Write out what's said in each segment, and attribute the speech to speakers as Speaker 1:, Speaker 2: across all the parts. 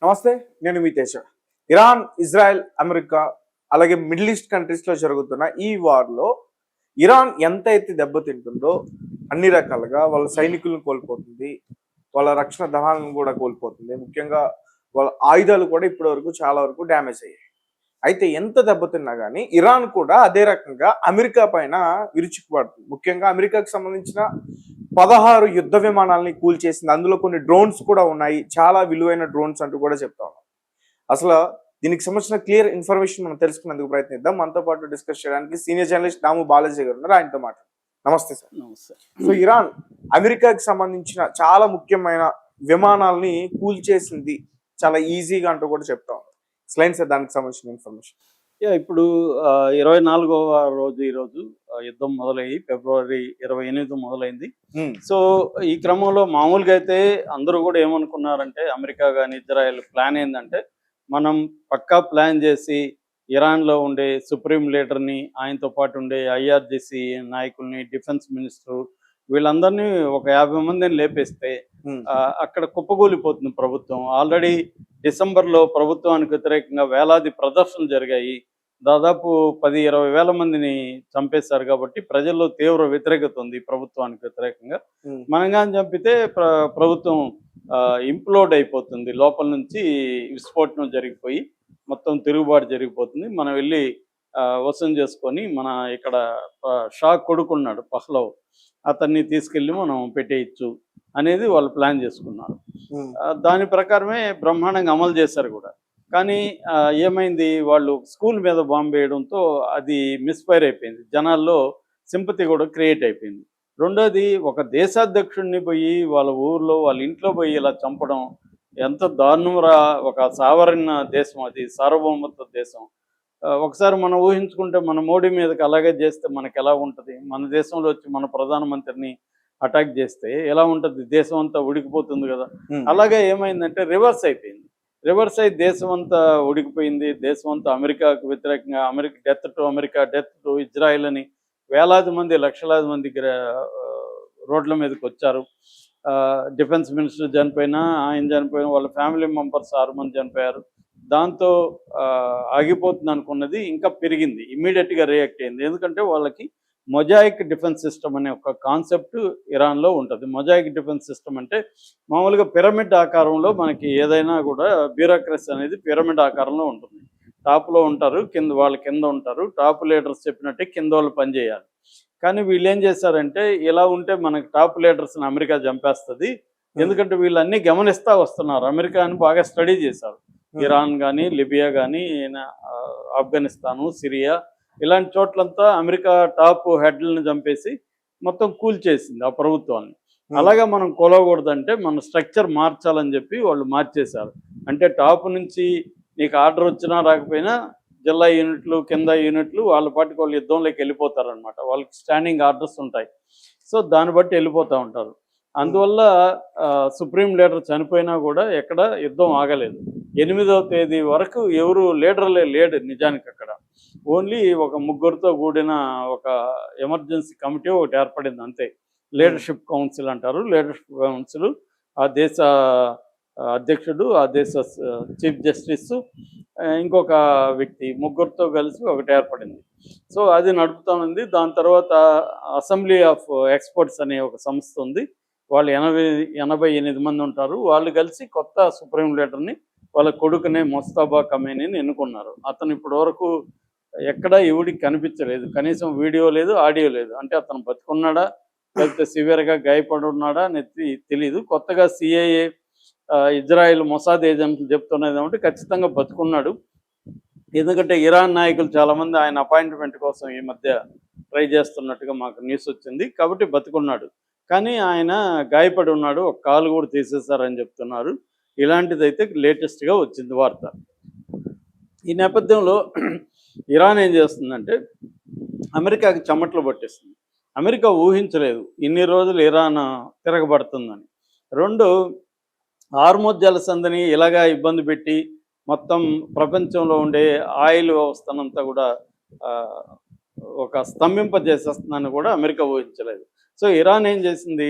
Speaker 1: నమస్తే, నేను మీ Teja. Iran, Israel, America అలాగే మిడిల్ ఈస్ట్ కంట్రీస్లో జరుగుతున్న ఈ వార్లో ఇరాన్ ఎంతైతే దెబ్బతింటుందో అన్ని రకాలుగా వాళ్ళ సైనికులను కోల్పోతుంది, వాళ్ళ రక్షణ దళాలను కూడా కోల్పోతుంది. ముఖ్యంగా వాళ్ళ ఆయుధాలు కూడా ఇప్పటి వరకు చాలా వరకు డ్యామేజ్ అయ్యాయి. అయితే ఎంత దెబ్బతిన్నా కానీ ఇరాన్ కూడా అదే రకంగా అమెరికా పైన విరుచుకుపడుతుంది. ముఖ్యంగా అమెరికాకు సంబంధించిన 16 యుద్ధ విమానాలని కూల్చేసింది. అందులో కొన్ని డ్రోన్స్ కూడా ఉన్నాయి. చాలా విలువైన డ్రోన్స్ అంటూ కూడా చెప్తా ఉన్నాం. అసలు దీనికి సంబంధించిన క్లియర్ ఇన్ఫర్మేషన్ మనం తెలుసుకునేందుకు ప్రయత్నిద్దాం. మనతో పాటు డిస్కస్ చేయడానికి సీనియర్ జర్నలిస్ట్ దాము బాలాజీ గారు ఉన్నారు. ఆయనతో మాట్లాడు. నమస్తే సార్.
Speaker 2: నమస్తే.
Speaker 1: సో ఇరాన్ అమెరికాకి సంబంధించిన చాలా ముఖ్యమైన విమానాలని కూల్చేసింది చాలా ఈజీగా అంటూ కూడా చెప్తా ఉన్నాం. స్లైన్ సార్, దానికి సంబంధించిన ఇన్ఫర్మేషన్.
Speaker 2: ఇప్పుడు 24వ రోజు ఈరోజు యుద్ధం మొదలయ్యి ఫిబ్రవరి 28 మొదలైంది. సో ఈ క్రమంలో మామూలుగా అయితే అందరూ కూడా ఏమనుకున్నారంటే, అమెరికా కానీ ఇజ్రాయెల్ ప్లాన్ ఏంటంటే, మనం పక్కా ప్లాన్ చేసి ఇరాన్లో ఉండే సుప్రీం లీడర్ని, ఆయనతో పాటు ఉండే ఐఆర్జిసి నాయకుల్ని, డిఫెన్స్ మినిస్టర్ వీళ్ళందరినీ ఒక 50 మందిని లేపేస్తే అక్కడ కుప్పగూలిపోతుంది ప్రభుత్వం. ఆల్రెడీ డిసెంబర్లో ప్రభుత్వానికి వ్యతిరేకంగా వేలాది ప్రదర్శనలు జరిగాయి. దాదాపు 10-20 వేల మందిని చంపేశారు. కాబట్టి ప్రజల్లో తీవ్ర వ్యతిరేకత ఉంది ప్రభుత్వానికి వ్యతిరేకంగా. మనం కానీ చంపితే ప్రభుత్వం ఇంప్లోడ్ అయిపోతుంది, లోపల నుంచి విస్ఫోటనం జరిగిపోయి మొత్తం తిరుగుబాటు జరిగిపోతుంది. మనం వెళ్ళి వశం చేసుకొని మన ఇక్కడ షా కొడుకున్నాడు పహ్లవ్, అతన్ని తీసుకెళ్ళి మనం పెట్టేయచ్చు అనేది వాళ్ళు ప్లాన్ చేసుకున్నారు. దాని ప్రకారమే బ్రహ్మాండంగా అమలు చేశారు కూడా. కానీ ఏమైంది, వాళ్ళు స్కూల్ మీద బాంబు వేయడంతో అది మిస్ఫైర్ అయిపోయింది. జనాల్లో సింపతి కూడా క్రియేట్ అయిపోయింది. రెండోది, ఒక దేశాధ్యక్షుడిని పోయి వాళ్ళ ఊర్లో వాళ్ళ ఇంట్లో పోయి ఇలా చంపడం ఎంత దారుణంరా. ఒక సావరణ దేశం, అది సార్వభౌమత్వ దేశం. ఒకసారి మనం ఊహించుకుంటే, మన మోడీ మీదకి అలాగే చేస్తే మనకు ఎలా ఉంటుంది? మన దేశంలో వచ్చి మన ప్రధానమంత్రిని అటాక్ చేస్తే ఎలా ఉంటుంది? దేశం అంతా ఉడికిపోతుంది కదా. అలాగే ఏమైందంటే రివర్స్ అయిపోయింది. రివర్స్ అయి దేశం అంతా ఉడికిపోయింది. దేశం అంతా అమెరికాకు వ్యతిరేకంగా, అమెరికా డెత్ టు ఇజ్రాయెల్ అని వేలాది మంది, లక్షలాది మంది రోడ్ల మీదకి వచ్చారు. డిఫెన్స్ మినిస్టర్ చనిపోయినా, ఆయన చనిపోయినా, వాళ్ళ ఫ్యామిలీ మెంబర్స్ 6 మంది చనిపోయారు. దాంతో ఆగిపోతుంది అనుకున్నది ఇంకా పెరిగింది. ఇమ్మీడియట్గా రియాక్ట్ అయింది. ఎందుకంటే వాళ్ళకి మొజాయిక్ డిఫెన్స్ సిస్టమ్ అనే ఒక కాన్సెప్ట్ ఇరాన్లో ఉంటుంది. మొజాయిక్ డిఫెన్స్ సిస్టమ్ అంటే మామూలుగా పిరమిడ్ ఆకారంలో మనకి ఏదైనా కూడా బ్యూరోక్రసీ అనేది పిరమిడ్ ఆకారంలో ఉంటుంది. టాప్లో ఉంటారు, వాళ్ళ కింద ఉంటారు. టాప్ లీడర్స్ చెప్పినట్టే కింద వాళ్ళు పనిచేయాలి. కానీ వీళ్ళు ఏం చేశారంటే, ఇలా ఉంటే మనకి టాప్ లీడర్స్ని అమెరికా చంపేస్తుంది. ఎందుకంటే వీళ్ళు అన్నీ గమనిస్తూ వస్తున్నారు. అమెరికాని బాగా స్టడీ చేశారు. ఇరాన్ కానీ, లిబియా కానీ, ఆఫ్ఘనిస్తాను, సిరియా ఇలాంటి చోట్లంతా అమెరికా టాప్ హెడ్లను చంపేసి మొత్తం కూల్చేసింది ఆ ప్రభుత్వాన్ని. అలాగా మనం కొలవకూడదంటే మన స్ట్రక్చర్ మార్చాలని చెప్పి వాళ్ళు మార్చేశారు. అంటే టాప్ నుంచి నీకు ఆర్డర్ వచ్చినా రాకపోయినా జిల్లా యూనిట్లు, కింద యూనిట్లు వాళ్ళ పాటికి వాళ్ళు యుద్ధంలోకి వెళ్ళిపోతారనమాట. వాళ్ళకి స్టాండింగ్ ఆర్డర్స్ ఉంటాయి. సో దాన్ని బట్టి వెళ్ళిపోతూ ఉంటారు. అందువల్ల సుప్రీం లీడర్ చనిపోయినా కూడా ఎక్కడ యుద్ధం ఆగలేదు. 8వ తేదీ వరకు ఎవరు లీడర్లే లేడు నిజానికి అక్కడ. ఓన్లీ ఒక ముగ్గురితో కూడిన ఒక ఎమర్జెన్సీ కమిటీ ఒకటి ఏర్పడింది అంతే. లీడర్షిప్ కౌన్సిల్ అంటారు. లీడర్షిప్ కౌన్సిల్ ఆ దేశ అధ్యక్షుడు, ఆ దేశ చీఫ్ జస్టిస్, ఇంకొక వ్యక్తి, ముగ్గురితో కలిసి ఒకటి ఏర్పడింది. సో అది నడుపుతూ ఉంది. దాని తర్వాత అసెంబ్లీ ఆఫ్ ఎక్స్పర్ట్స్ అనే ఒక సంస్థ ఉంది. వాళ్ళు 88 మంది ఉంటారు. వాళ్ళు కలిసి కొత్త సుప్రీం లీడర్ని, వాళ్ళ కొడుకునే ముస్తఫా ఖమేనీని ఎన్నుకున్నారు. అతను ఇప్పటి వరకు ఎక్కడా ఎవడికి కనిపించలేదు. కనీసం వీడియో లేదు, ఆడియో లేదు. అంటే అతను బతుకున్నాడా లేకపోతే సివియర్గా గాయపడి ఉన్నాడా అనేది తెలీదు. కొత్తగా సిఐఏ, ఇజ్రాయెల్ మొసాద్ ఏజెంట్లు చెప్తున్నది ఏమంటే ఖచ్చితంగా బతుకున్నాడు. ఎందుకంటే ఇరాన్ నాయకులు చాలామంది ఆయన అపాయింట్మెంట్ కోసం ఈ మధ్య ట్రై చేస్తున్నట్టుగా మాకు న్యూస్ వచ్చింది. కాబట్టి బతుకున్నాడు. కానీ ఆయన గాయపడి ఉన్నాడు, ఒక కాలు కూడా తీసేశారని చెప్తున్నారు. ఇలాంటిదైతే లేటెస్ట్గా వచ్చింది వార్త. ఈ నేపథ్యంలో ఇరాన్ ఏం చేస్తుందంటే అమెరికాకి చెమట్లు పట్టేస్తుంది. అమెరికా ఊహించలేదు ఇన్ని రోజులు ఇరాన్ తిరగబడుతుందని. 2, హార్ముజ్ జలసంధిని ఇలాగా ఇబ్బంది పెట్టి మొత్తం ప్రపంచంలో ఉండే ఆయిల్ వ్యవస్థనంతా కూడా ఒక స్తంభింపజేసేస్తుందని కూడా అమెరికా ఊహించలేదు. సో ఇరాన్ ఏం చేసింది,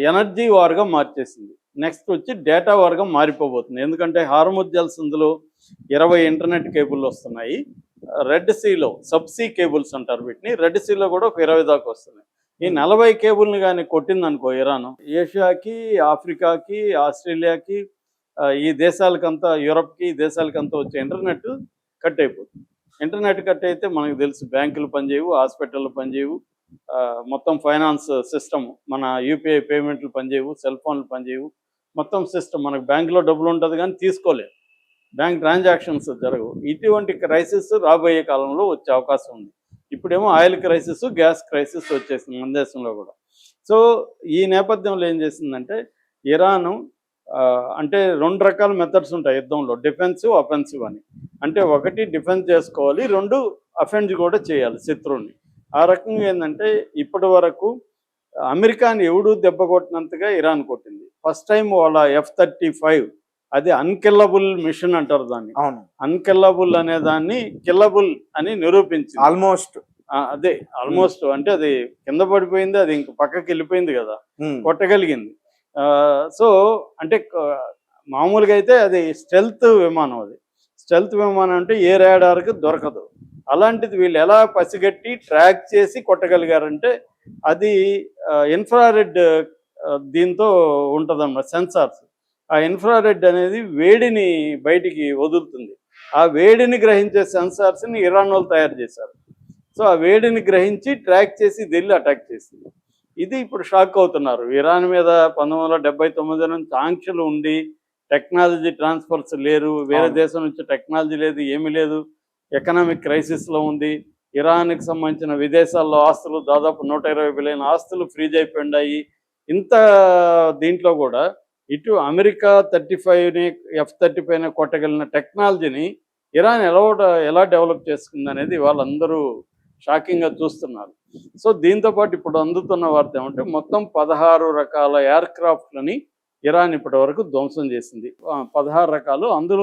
Speaker 2: ఎనర్జీ వార్గా మార్చేసింది. నెక్స్ట్ వచ్చి డేటా వర్గం మారిపోబోతుంది. ఎందుకంటే హార్ముజ్ జలసంధిలో 20 ఇంటర్నెట్ కేబుల్ వస్తున్నాయి. రెడ్ సీలో సబ్సీ కేబుల్స్ అంటారు వీటిని. రెడ్ సీలో కూడా ఒక 20 దాకా వస్తున్నాయి. ఈ 40 కేబుల్ని కానీ కొట్టిందనుకో ఇరాన్, ఏషియాకి, ఆఫ్రికాకి, ఆస్ట్రేలియాకి, ఈ దేశాలకంతా, యూరప్కి, ఈ దేశాలకంతా వచ్చే ఇంటర్నెట్ కట్ అయిపోతుంది. ఇంటర్నెట్ కట్ అయితే మనకు తెలుసు, బ్యాంకులు పనిచేయవు, హాస్పిటళ్ళు పనిచేయవు, మొత్తం ఫైనాన్స్ సిస్టమ్, మన యూపీఐ పేమెంట్లు పనిచేయవు, సెల్ ఫోన్లు పనిచేయవు, మొత్తం సిస్టమ్. మనకు బ్యాంకులో డబ్బులు ఉంటుంది కానీ తీసుకోలేదు, బ్యాంక్ ట్రాన్సాక్షన్స్ జరగవు. ఇటువంటి క్రైసిస్ రాబోయే కాలంలో వచ్చే అవకాశం ఉంది. ఇప్పుడేమో ఆయిల్ క్రైసిస్, గ్యాస్ క్రైసిస్ వచ్చేసింది మన దేశంలో కూడా. సో ఈ నేపథ్యంలో ఏం చేసిందంటే ఇరాను, అంటే 2 రకాల మెథడ్స్ ఉంటాయి యుద్ధంలో, డిఫెన్సివ్, అఫెన్సివ్ అని. అంటే ఒకటి డిఫెన్స్ చేసుకోవాలి, 2 అఫెన్స్ కూడా చేయాలి శత్రువుని. ఆ రకంగా ఏంటంటే ఇప్పటి వరకు అమెరికాని ఎవడు దెబ్బ కొట్టినంతగా ఇరాన్ కొట్టింది. ఫస్ట్ టైం వాళ్ళ F-35, అది అన్కిల్లబుల్ మిషన్ అంటారు దాన్ని.
Speaker 1: అవును,
Speaker 2: అన్కిల్లబుల్ అనే దాన్ని కిల్లబుల్ అని నిరూపించింది.
Speaker 1: ఆల్మోస్ట్
Speaker 2: అదే ఆల్మోస్ట్, అంటే అది కింద పడిపోయింది, అది ఇంక పక్కకి వెళ్ళిపోయింది కదా, కొట్టగలిగింది. సో అంటే మామూలుగా అయితే అది స్టెల్త్ విమానం. అది స్టెల్త్ విమానం అంటే ఏ రాడార్కి దొరకదు. అలాంటిది వీళ్ళు ఎలా పసిగట్టి ట్రాక్ చేసి కొట్టగలిగారంటే అది ఇన్ఫ్రారెడ్ దీంతో ఉంటుందన్నమాట, సెన్సార్స్. ఆ ఇన్ఫ్రారెడ్ అనేది వేడిని బయటికి వదులుతుంది. ఆ వేడిని గ్రహించే సెన్సార్స్ని ఇరాన్ వాళ్ళు తయారు చేశారు. సో ఆ వేడిని గ్రహించి ట్రాక్ చేసి ఢిల్లీ అటాక్ చేసింది. ఇది ఇప్పుడు షాక్ అవుతున్నారు. ఇరాన్ మీద 1979 నుంచి ఆంక్షలు ఉండి టెక్నాలజీ ట్రాన్స్ఫర్స్ లేరు, వేరే దేశం నుంచి టెక్నాలజీ లేదు, ఏమీ లేదు, ఎకనామిక్ క్రైసిస్లో ఉంది. ఇరాన్కి సంబంధించిన విదేశాల్లో ఆస్తులు దాదాపు 120 బిలియన్ ఆస్తులు ఫ్రీజ్ అయిపోయినాయి. ఇంత దీంట్లో కూడా ఇటు అమెరికా 35ని, F-35ని కొట్టగలిగిన టెక్నాలజీని ఇరాన్ ఎలా డెవలప్ చేసుకుంది అనేది వాళ్ళందరూ షాకింగ్గా చూస్తున్నారు. సో దీంతోపాటు ఇప్పుడు అందుతున్న వార్త ఏమంటే మొత్తం 16 రకాల ఎయిర్ క్రాఫ్ట్లని ఇరాన్ ఇప్పటి వరకు ధ్వంసం చేసింది. 16 రకాలు, అందులో